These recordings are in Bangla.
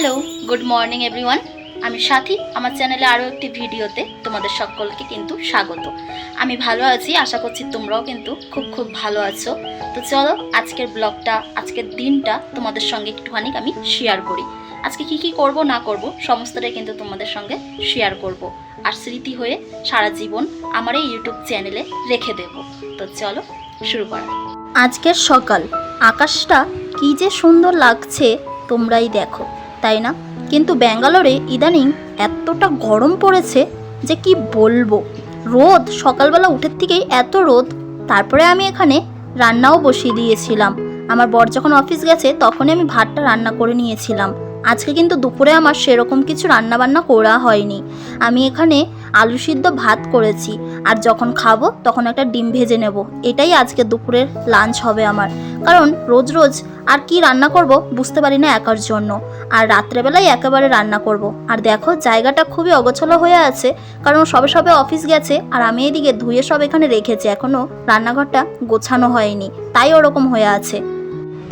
Hello, good morning everyone. আমি সাথী। আমার চ্যানেলে আরও একটি ভিডিওতে তোমাদের সকলকে কিন্তু স্বাগত। আমি ভালো আছি, আশা করছি তোমরাও কিন্তু খুব ভালো আছো। তো চলো আজকের ব্লগটা, আজকের দিনটা তোমাদের সঙ্গে একটুখানি আমি শেয়ার করি। আজকে কি করব না করব সমস্তটাই কিন্তু তোমাদের সঙ্গে শেয়ার করব, আর স্মৃতি হয়ে সারা জীবন আমার এই ইউটিউব চ্যানেলে রেখে দেব। তো চলো শুরু করা। আজকের সকাল, আকাশটা কি যে সুন্দর লাগছে তোমরাই দেখো, তাই না? কিন্তু ব্যাঙ্গালোরে ইদানিং এতটা গরম পড়েছে যে কি বলবো। রোদ, সকালবেলা উঠের থেকেই এত রোদ। তারপরে আমি এখানে রান্নাও বসিয়ে দিয়েছিলাম। আমার বর যখন অফিস গেছে তখনই আমি ভাতটা রান্না করে নিয়েছিলাম। আজকে কিন্তু দুপুরে আমার সেরকম কিছু রান্না বান্না করা হয়নি। আমি এখানে আলু সিদ্ধ ভাত করেছি, আর যখন খাবো তখন একটা ডিম ভেজে নেব। এটাই আজকে দুপুরের লাঞ্চ হবে আমার। কারণ রোজ রোজ আর কি রান্না করব বুঝতে পারি না একার জন্য, আর রাত্রেবেলায় একেবারে রান্না করব। আর দেখো জায়গাটা খুবই অগোছালো হয়ে আছে, কারণ সবে অফিস গেছে, আর আমি এদিকে ধুয়ে সব এখানে রেখেছি, এখনও রান্নাঘরটা গোছানো হয়নি, তাই ওরকম হয়ে আছে।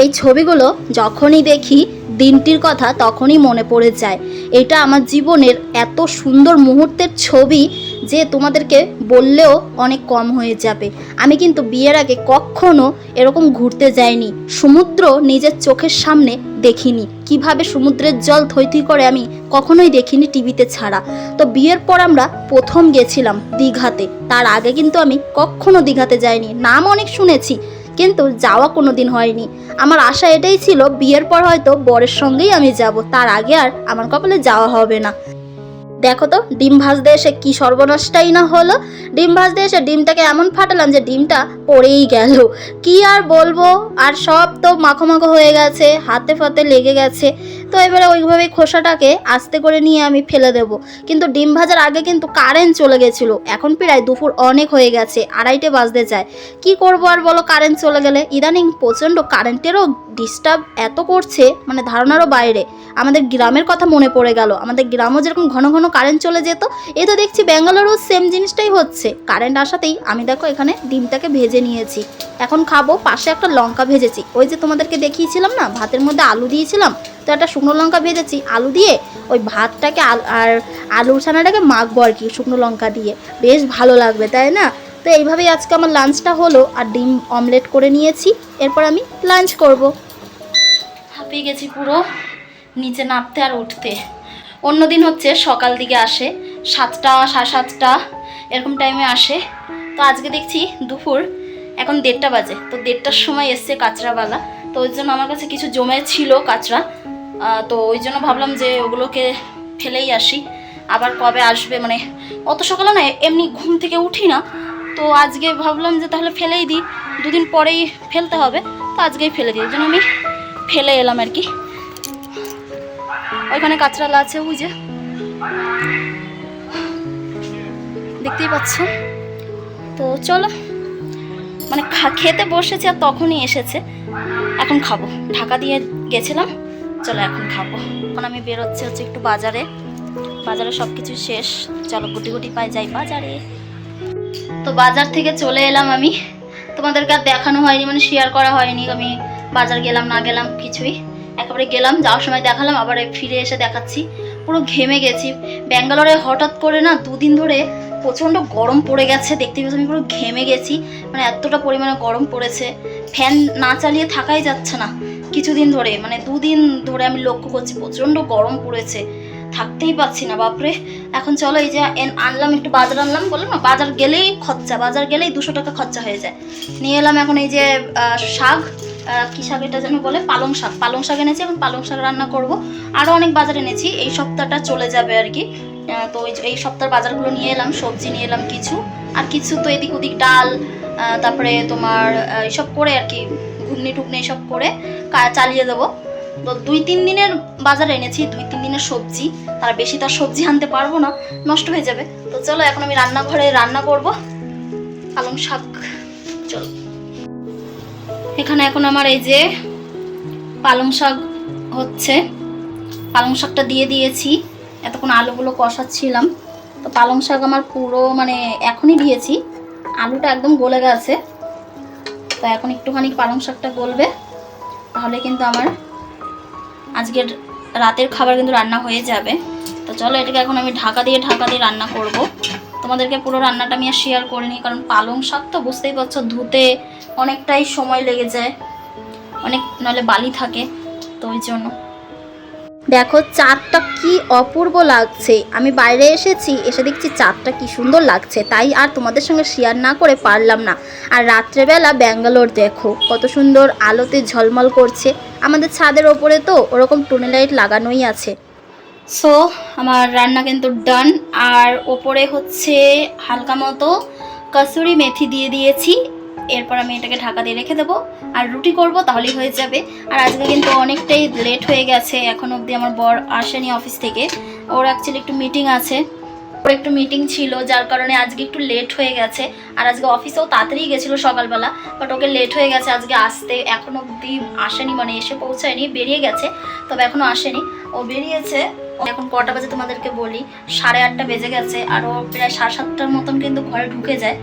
এই ছবিগুলো যখনই দেখি দিনটির কথা তখনই মনে পড়ে যায়। এটা আমার জীবনের এত সুন্দর মুহূর্তের ছবি যে তোমাদেরকে বললেও অনেক কম হয়ে যাবে। আমি কিন্তু বিয়ের আগে কখনো এরকম ঘুরতে যাইনি, সমুদ্র নিজের চোখের সামনে দেখিনি, কিভাবে সমুদ্রের জল থই করে আমি কখনোই দেখিনি টিভিতে ছাড়া। তো বিয়ের পর আমরা প্রথম গেছিলাম দীঘাতে, তার আগে কিন্তু আমি কখনো দীঘাতে যাইনি, নাম অনেক শুনেছি কিন্তু যাওয়া কোনো দিন হয়নি। আমার আশা এটাই ছিল বিয়ের পর হয়তো বরের সঙ্গেই আমি যাব, তার আগে আর আমার কপালে যাওয়া হবে না। দেখো তো ডিম ভাজতে এসে কি সর্বনাশটাই না হলো। ডিম ভাজতে এসে ডিমটাকে এমন ফাটালাম যে ডিমটা পড়েই গেল। কি আর বলবো, আর সব তো মাখো মাখো হয়ে গেছে, হাতে ফাতে লেগে গেছে। তো এবারে ওইভাবে খোসাটাকে আস্তে করে নিয়ে আমি ফেলে দেব। কিন্তু ডিম ভাজার আগে কিন্তু কারেন্ট চলে গেছিলো। এখন প্রায় দুপুর অনেক হয়ে গেছে, 2:30 বাজতে যায়। কি করবো আর বলো, কারেন্ট চলে গেলে। ইদানিং প্রচণ্ড কারেন্টেরও ডিস্টার্ব এত করছে, মানে ধারণারও বাইরে। আমাদের গ্রামের কথা মনে পড়ে গেল, আমাদের গ্রামও যেরকম ঘন ঘন কারেন্ট চলে যেত, এই তো দেখছি ব্যাঙ্গালোরেও সেম জিনিসটাই হচ্ছে। কারেন্ট আসাতেই আমি দেখো এখানে ডিমটাকে ভেজে নিয়েছি, এখন খাবো। পাশে একটা লঙ্কা ভেজেছি, ওই যে তোমাদেরকে দেখিয়েছিলাম না ভাতের মধ্যে আলু দিয়েছিলাম, তো একটা শুকনো লঙ্কা ভেজেছি আলু দিয়ে, ওই ভাতটাকে আর আলুর ছানাটাকে মাখবো আর কি শুকনো লঙ্কা দিয়ে, বেশ ভালো লাগবে তাই না? তো এইভাবেই আজকে আমার লাঞ্চটা হলো, আর ডিম অমলেট করে নিয়েছি। এরপর আমি লাঞ্চ করব। হাঁপিয়ে গেছি পুরো, নিচে নামতে আর উঠতে। অন্যদিন হচ্ছে সকাল দিকে আসে, 7টা 7:30 এরকম টাইমে আসে। তো আজকে দেখছি দুপুর এখন 1:30 বাজে, তো 1:30টার সময় এসছে কাঁচরাওয়ালা। তো ওই জন্য আমার কাছে কিছু জমে ছিল কাঁচরা, তো ওই জন্য ভাবলাম যে ওগুলোকে ফেলেই আসি। আবার কবে আসবে, মানে অত সকালে না এমনি ঘুম থেকে উঠি না, তো আজকে ভাবলাম যে তাহলে ফেলেই দিই, 2 দিন পরেই ফেলতে হবে, তো আজকেই ফেলে দিই। ওই জন্য আমি ফেলে এলাম আর কি। ওইখানে কাঁচরালা আছে, ওই যে দেখতেই পাচ্ছ। তো চলো, মানে খেতে বসেছে আর তখনই এসেছে, এখন খাবো। ঢাকা দিয়ে গেছিলাম, চলো এখন খাবো। এখন আমি বেরোচ্ছি হচ্ছে একটু বাজারে সব কিছু শেষ, চলো গুটি পাই যাই বাজারে। তো বাজার থেকে চলে এলাম আমি, তোমাদেরকে আর দেখানো হয়নি, মানে শেয়ার করা হয়নি আমি বাজার গেলাম না গেলাম কিছুই। একেবারে গেলাম, যাওয়ার সময় দেখালাম, আবার ফিরে এসে দেখাচ্ছি। পুরো ঘেমে গেছি। ব্যাঙ্গালোরে হঠাৎ করে না 2 দিন ধরে প্রচণ্ড গরম পড়ে গেছে, দেখতে পাচ্ছি আমি পুরো ঘেমে গেছি, মানে এতটা পরিমাণে গরম পড়েছে, ফ্যান না চালিয়ে থাকাই যাচ্ছে না কিছুদিন ধরে, মানে 2 দিন ধরে আমি লক্ষ্য করছি প্রচণ্ড গরম পড়েছে, থাকতেই পাচ্ছি না বাপরে। এখন চলো এই যে আনলাম, একটু বাজার আনলাম, বললাম না বাজার গেলেই খরচা, বাজার গেলেই 200 টাকা খরচা হয়ে যায়। নিয়ে এলাম এখন এই যে শাক, কী শাক এটা যেন বলে, পালং শাক এনেছি, এখন পালং শাক রান্না করব। আরও অনেক বাজার এনেছি, এই সপ্তাহটা চলে যাবে আর কি। তো এই সপ্তাহের বাজারগুলো নিয়ে এলাম, সবজি নিয়ে এলাম কিছু, আর কিছু তো এদিক ওদিক ডাল, তারপরে তোমার এইসব করে আর কি, ঘুগনি টুগনি এইসব করে চালিয়ে দেবো। তো 2-3 দিনের বাজার এনেছি, 2-3 দিনের সবজি, তার বেশি তার সবজি আনতে পারবো না, নষ্ট হয়ে যাবে। তো চলো এখন আমি রান্নাঘরে রান্না করব পালং শাক। চলো, এখানে এখন আমার এই যে পালং শাক হচ্ছে, পালং শাকটা দিয়ে দিয়েছি, এতক্ষণ আলুগুলো কষাচ্ছিলাম। তো পালং শাক আমার পুরো মানে এখনই দিয়েছি, আলুটা একদম গলে গেছে, তো এখন একটুখানি পালং শাকটা গলবে, তাহলে কিন্তু আমার আজকের রাতের খাবার কিন্তু রান্না হয়ে যাবে। তো চলো এটাকে এখন আমি ঢাকা দিয়ে রান্না করব। তোমাদেরকে পুরো রান্নাটা আমি আর শেয়ার করিনি, কারণ পালং শাক তো বুঝতেই পারছো ধুতে অনেকটাই সময় লেগে যায়, অনেক নাহলে বালি থাকে, তো ওই জন্য। দেখো চাঁদটা কি অপূর্ব লাগছে। আমি বাইরে এসেছি, এসে দেখছি চাঁদটা কি সুন্দর লাগছে, তাই আর তোমাদের সঙ্গে শেয়ার না করে পারলাম না। আর রাত্রেবেলা ব্যাঙ্গালোর দেখো কত সুন্দর আলোতে ঝলমল করছে। আমাদের ছাদের ওপরে তো ওরকম টুনি লাইট লাগানোই আছে। সো আমার রান্না কিন্তু ডান। আর ওপরে হচ্ছে হালকা মতো কসুরি মেথি দিয়ে দিয়েছি। এরপর আমি এটাকে ঢাকা দিয়ে রেখে দেবো আর রুটি করব, তাহলেই হয়ে যাবে। আর আজকে কিন্তু অনেকটাই লেট হয়ে গেছে, এখন অবধি আমার বর আসেনি অফিস থেকে। ওর অ্যাকচুয়ালি একটু মিটিং আছে, ওর একটু মিটিং ছিল, যার কারণে আজকে একটু লেট হয়ে গেছে। আর আজকে অফিসেও তাড়াতাড়ি গেছিলো সকালবেলা, বাট ওকে লেট হয়ে গেছে আজকে আসতে। এখন অবধি আসেনি, মানে এসে পৌঁছায়নি, বেরিয়ে গেছে, তবে এখনও আসেনি। ও বেরিয়েছে, এখন কটা বাজে তোমাদেরকে বলি, 8:30 বেজে গেছে। আর ও প্রায় 7:30 মতন কিন্তু ঘরে ঢুকে যায়।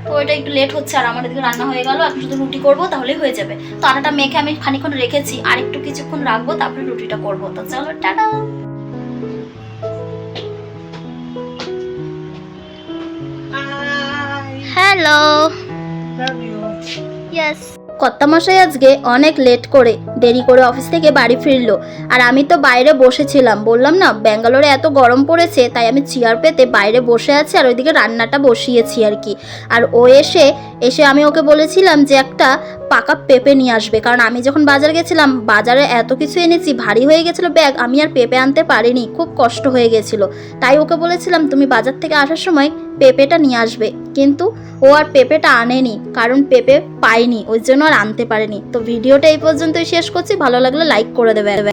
তো এটা একটু লেট হচ্ছে। আর আমার এদিকে রান্না হয়ে গেল, এখন শুধু রুটি করবো, তাহলেই হয়ে যাবে। তো আটাটা মেখে আমি খানিকক্ষণ রেখেছি, আর একটু কিছুক্ষণ রাখবো, তারপরে রুটিটা করবো। তো চলো টাটা। হ্যালো। ইয়েস। কর্তামশাই আজকে অনেক লেট করে দেরি করে অফিস থেকে বাড়ি ফিরলো। আর আমি তো বাইরে বসেছিলাম, বললাম না ব্যাঙ্গালোরে এত গরম পড়েছে, তাই আমি চেয়ার পেতে বাইরে বসে আছি আর ওইদিকে রান্নাটা বসিয়েছি আর কি। আর ও এসে আমি ওকে বলেছিলাম যে একটা পাকা পেঁপে নিয়ে আসবে, কারণ আমি যখন বাজার গেছিলাম বাজারে এত কিছু এনেছি, ভারী হয়ে গেছিলো ব্যাগ, আমি আর পেঁপে আনতে পারিনি, খুব কষ্ট হয়ে গেছিলো। তাই ওকে বলেছিলাম তুমি বাজার থেকে আসার সময় পেঁপেটা নিয়ে আসবে, কিন্তু ও আর পেঁপেটা আনেনি, কারণ পেঁপে পাইনি, ওই জন্য আর আনতে পারেনি। তো ভিডিওটা এই পর্যন্তই শেষ করছি, ভালো লাগলে লাইক করে দেবে।